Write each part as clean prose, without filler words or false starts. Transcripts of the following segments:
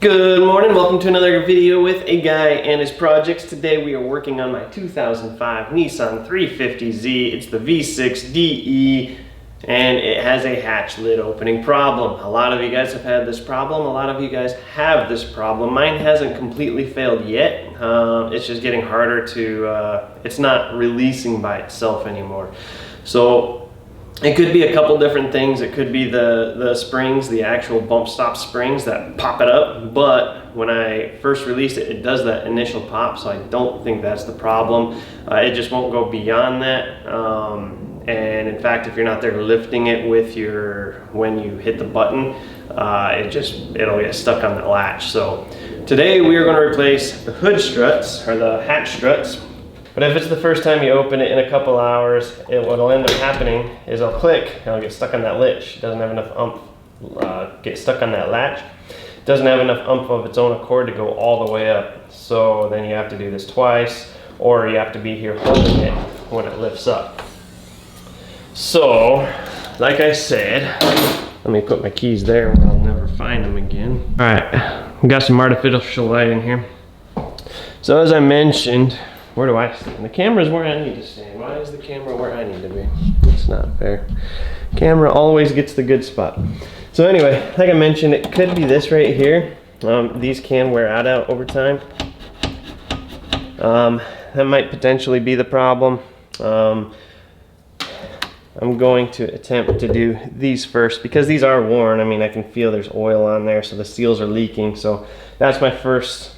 Good morning, welcome to another video with a guy and his projects. Today we are working on my 2005 Nissan 350Z. It's the V6 DE and it has a hatch lid opening problem. A lot of you guys have had this problem. A lot of you guys have this problem. Mine hasn't completely failed yet. It's just getting harder to, it's not releasing by itself anymore. So it could be a couple different things. It could be the springs, the actual bump stop springs that pop it up. But when I first released it, it does that initial pop, so I don't think that's the problem. It just won't go beyond that. And in fact, if you're not there lifting it with when you hit the button, it'll get stuck on the latch. So today we are going to replace the hood struts, or the hatch struts. But if it's the first time you open it in a couple hours, what'll end up happening is it'll click and it'll get stuck on that latch. It doesn't have enough oomph, get stuck on that latch. It doesn't have enough oomph of its own accord to go all the way up. So then you have to do this twice, or you have to be here holding it when it lifts up. So, like I said, let me put my keys there where I'll never find them again. All right, we got some artificial light in here. So as I mentioned, where do I stand? The camera's where I need to stand. Why is the camera where I need to be? It's not fair. Camera always gets the good spot. So anyway, like I mentioned, it could be this right here. These can wear out over time. That might potentially be the problem. I'm going to attempt to do these first because these are worn. I mean, I can feel there's oil on there, so the seals are leaking. So that's my first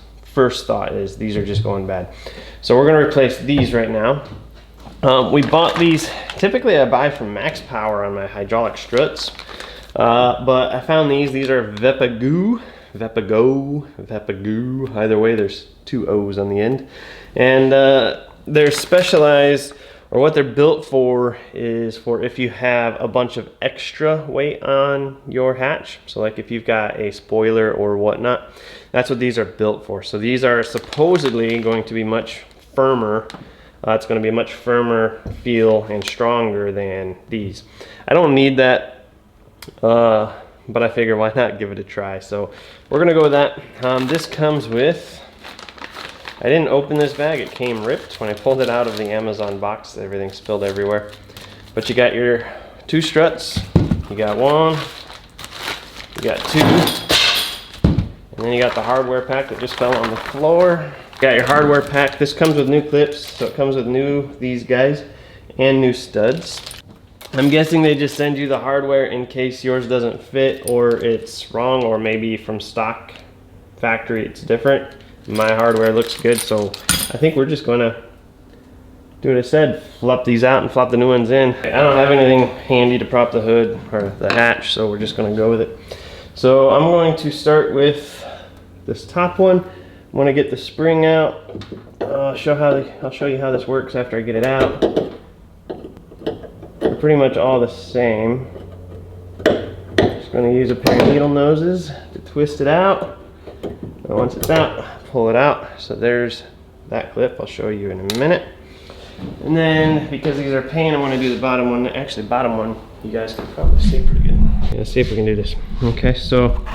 thought, is these are just going bad. So we're going to replace these right now. We bought these, typically I buy from Max Power on my hydraulic struts, but I found these are Vepago, either way there's two O's on the end. And they're specialized, or what they're built for is for if you have a bunch of extra weight on your hatch. So like if you've got a spoiler or whatnot, that's what these are built for. So these are supposedly going to be much firmer. It's going to be a much firmer feel and stronger than these. I don't need that, but I figure why not give it a try. So we're going to go with that. This comes with, I didn't open this bag, it came ripped. When I pulled it out of the Amazon box, everything spilled everywhere. But you got your two struts, you got one, you got two, and then you got the hardware pack that just fell on the floor. You got your hardware pack. This comes with new clips, so it comes with these guys, and new studs. I'm guessing they just send you the hardware in case yours doesn't fit, or it's wrong, or maybe from stock factory it's different. My hardware looks good, so I think we're just gonna do what I said, flop these out and flop the new ones in. I don't have anything handy to prop the hood or the hatch, so we're just gonna go with it. So I'm going to start with this top one. I'm gonna get the spring out. I'll show you how this works after I get it out. They're pretty much all the same. Just gonna use a pair of needle noses to twist it out. And once it's out, pull it out. So there's that clip. I'll show you in a minute. And then, because these are pain, I want to do the bottom one. Actually, bottom one you guys can probably see pretty good. Yeah, let's see if we can do this. Okay, so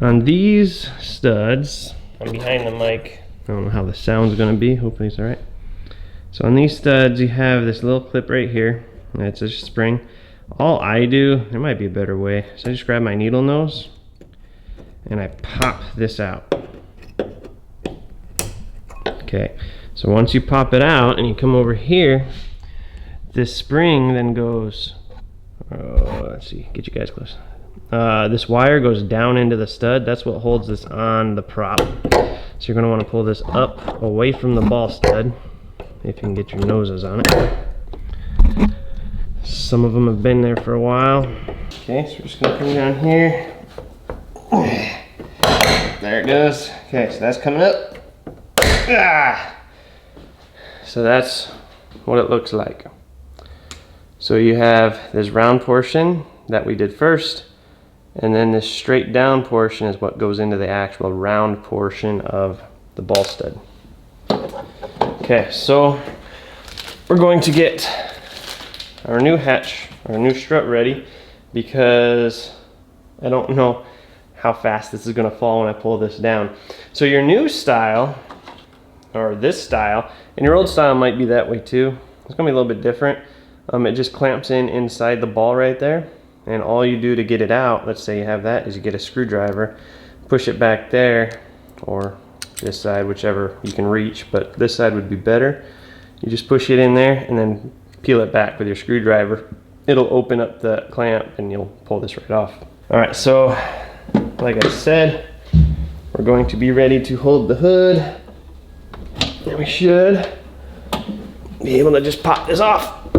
on these studs, I'm behind the mic. I don't know how the sound's going to be. Hopefully it's all right. So on these studs, you have this little clip right here. It's a spring. All I do, there might be a better way. So I just grab my needle nose and I pop this out. Okay, so once you pop it out and you come over here, this spring then goes, let's see, get you guys close. This wire goes down into the stud. That's what holds this on the prop. So you're going to want to pull this up away from the ball stud, if you can get your noses on it. Some of them have been there for a while. Okay, so we're just going to come down here. There it goes. Okay, so that's coming up. So that's what it looks like. So you have this round portion that we did first, and then this straight down portion is what goes into the actual round portion of the ball stud. Okay, so we're going to get our new hatch, our new strut ready, because I don't know how fast this is gonna fall when I pull this down. So your new style, or this style, and your old style might be that way too. It's gonna be a little bit different. It just clamps in inside the ball right there, and all you do to get it out, let's say you have that, is you get a screwdriver, push it back there, or this side, whichever you can reach, but this side would be better. You just push it in there and then peel it back with your screwdriver. It'll open up the clamp and you'll pull this right off. All right, so like I said, we're going to be ready to hold the hood. And we should be able to just pop this off.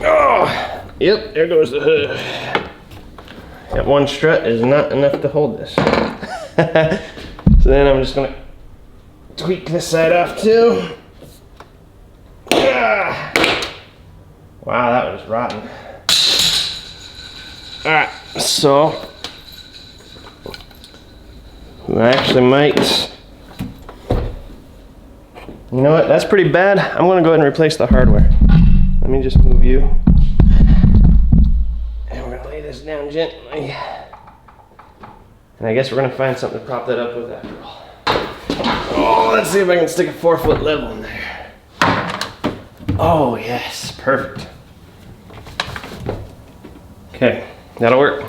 Oh, yep, there goes the hood. That one strut is not enough to hold this. So then I'm just gonna tweak this side off too. Ah. Wow, that was rotten. All right, so I actually might, you know what, that's pretty bad. I'm gonna go ahead and replace the hardware. Let me just move you. And we're gonna lay this down gently. And I guess we're gonna find something to prop that up with after all. Oh, let's see if I can stick a 4-foot level in there. Oh yes, perfect. Okay, that'll work.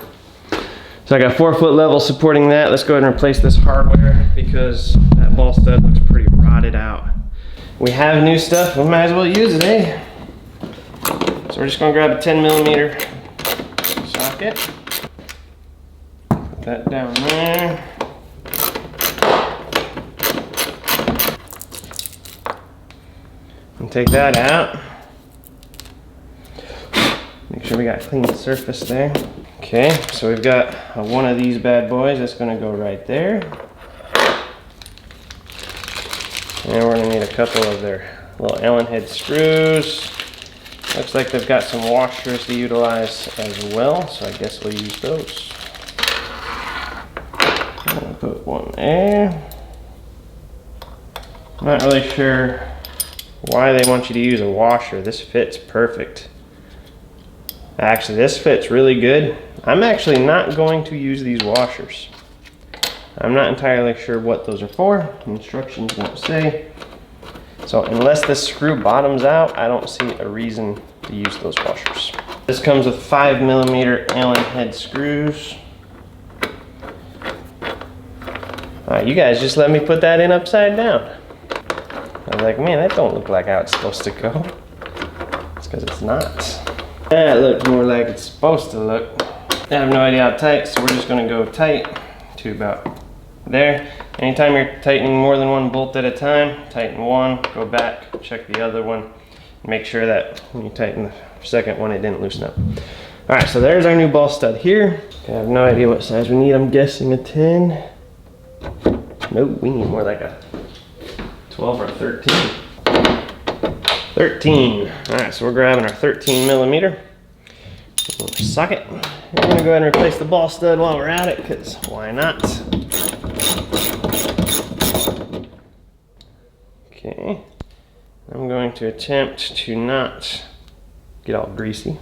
So I got 4-foot level supporting that. Let's go ahead and replace this hardware because that ball stud looks pretty rotted out. We have new stuff, we might as well use it, eh? So we're just gonna grab a 10mm socket. Put that down there. And take that out. Make sure we got a clean surface there. Okay, so we've got one of these bad boys that's gonna go right there. And we're gonna need a couple of their little Allen head screws. Looks like they've got some washers to utilize as well, so I guess we'll use those. I'm gonna put one there. I'm not really sure why they want you to use a washer. This fits perfect. Actually, this fits really good. I'm actually not going to use these washers. I'm not entirely sure what those are for. Instructions don't say. So unless this screw bottoms out, I don't see a reason to use those washers. This comes with 5mm Allen head screws. You guys just let me put that in upside down. I was like, man, that don't look like how it's supposed to go. It's because it's not. That looks more like it's supposed to look. I have no idea how tight, so we're just gonna go tight to about there. Anytime you're tightening more than one bolt at a time, tighten one, go back, check the other one, make sure that when you tighten the second one, it didn't loosen up. All right, so there's our new ball stud here. I have no idea what size we need. I'm guessing a 10. Nope, we need more like a 12 or 13. 13. All right, so we're grabbing our 13mm socket. We're gonna go ahead and replace the ball stud while we're at it, because why not? Okay, I'm going to attempt to not get all greasy.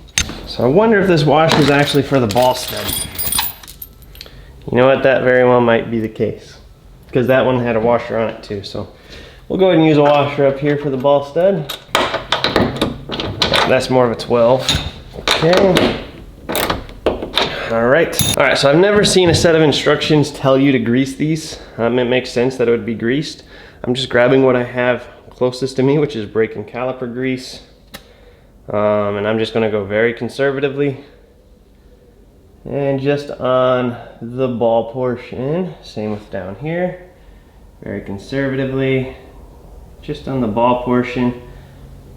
So I wonder if this washer is actually for the ball stud. You know what, that very well might be the case, because that one had a washer on it too. So we'll go ahead and use a washer up here for the ball stud. That's more of a 12. Okay. All right, so I've never seen a set of instructions tell you to grease these. It makes sense that it would be greased. I'm just grabbing what I have closest to me, which is brake and caliper grease. And I'm just gonna go very conservatively. And just on the ball portion, same with down here. Very conservatively, just on the ball portion.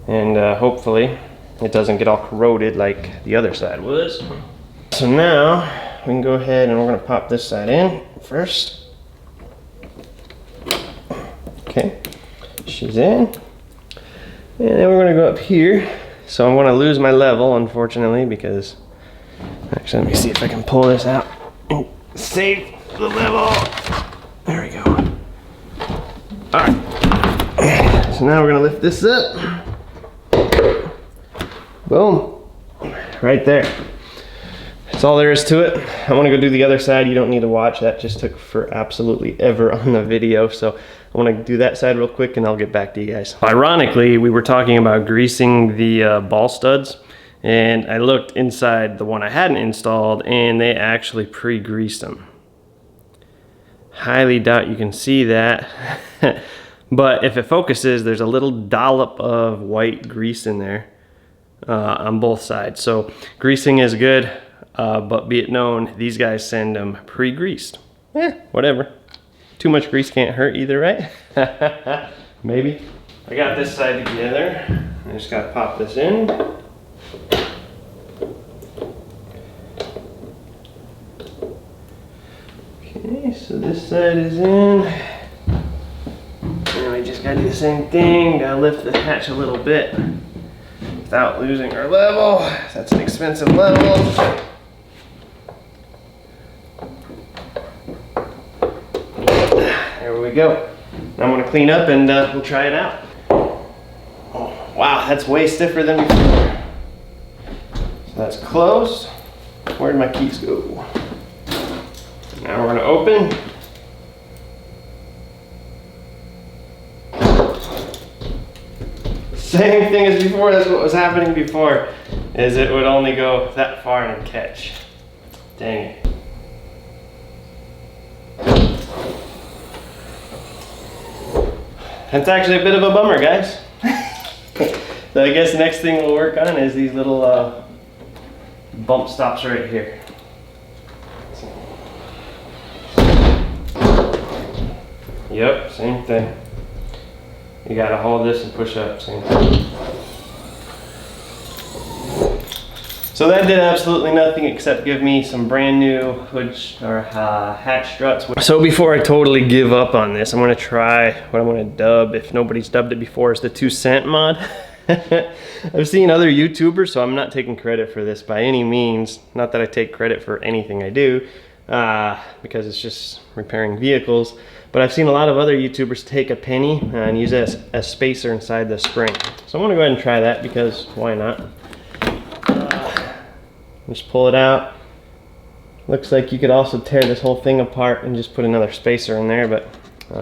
And hopefully it doesn't get all corroded like the other side was. So now we can go ahead and we're gonna pop this side in first. Okay, she's in. And then we're gonna go up here. So I'm gonna lose my level, unfortunately, because, actually let me see if I can pull this out and save the level. There we go. All right, so now we're gonna lift this up. Boom, right there. That's all there is to it. I want to go do the other side. You don't need to watch. That just took for absolutely ever on the video. So I want to do that side real quick and I'll get back to you guys. Ironically, we were talking about greasing the ball studs, and I looked inside the one I hadn't installed and they actually pre-greased them. Highly doubt you can see that. But if it focuses, there's a little dollop of white grease in there on both sides. So greasing is good, but be it known, these guys send them pre-greased. Whatever. Too much grease can't hurt either, right? Maybe. I got this side together. I just gotta pop this in. Okay, so this side is in. And we just gotta do the same thing. Gotta lift the hatch a little bit without losing our level. That's an expensive level. There we go. Now I'm gonna clean up and we'll try it out. Oh, wow, that's way stiffer than before. So that's closed. Where'd my keys go? Now we're gonna open. Same thing as before. That's what was happening before, is it would only go that far and catch. Dang it. That's actually a bit of a bummer, guys. So I guess the next thing we'll work on is these little bump stops right here. Yep, same thing. You gotta hold this and push up, same thing. So that did absolutely nothing except give me some brand new hood or hatch struts. So before I totally give up on this, I'm gonna try what I'm gonna dub, if nobody's dubbed it before, is the 2 cent mod. I've seen other YouTubers, so I'm not taking credit for this by any means. Not that I take credit for anything I do, because it's just repairing vehicles. But I've seen a lot of other YouTubers take a penny and use it as a spacer inside the spring. So I'm gonna go ahead and try that because why not? Just pull it out. Looks like you could also tear this whole thing apart and just put another spacer in there, but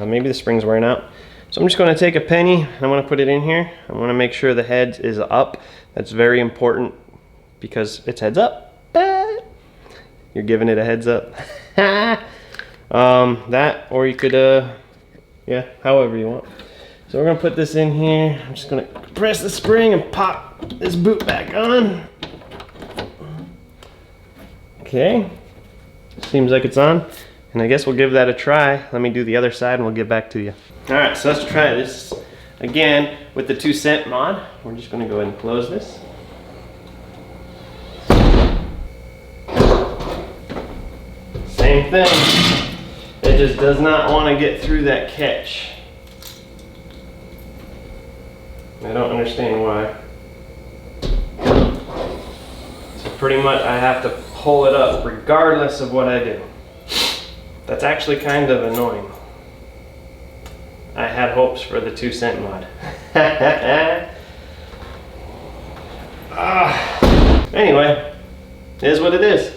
maybe the spring's wearing out. So I'm just gonna take a penny, I'm gonna put it in here. I wanna make sure the head is up. That's very important because it's heads up. You're giving it a heads up. That, or you could, yeah, however you want. So we're gonna put this in here. I'm just gonna press the spring and pop this boot back on. Okay, seems like it's on. And I guess we'll give that a try. Let me do the other side and we'll get back to you. All right, so let's try this again with the 2 cent mod. We're just gonna go ahead and close this. Same thing. It just does not want to get through that catch. I don't understand why. So pretty much I have to pull it up regardless of what I do. That's actually kind of annoying. I had hopes for the 2 cent mod. Anyway, it is what it is.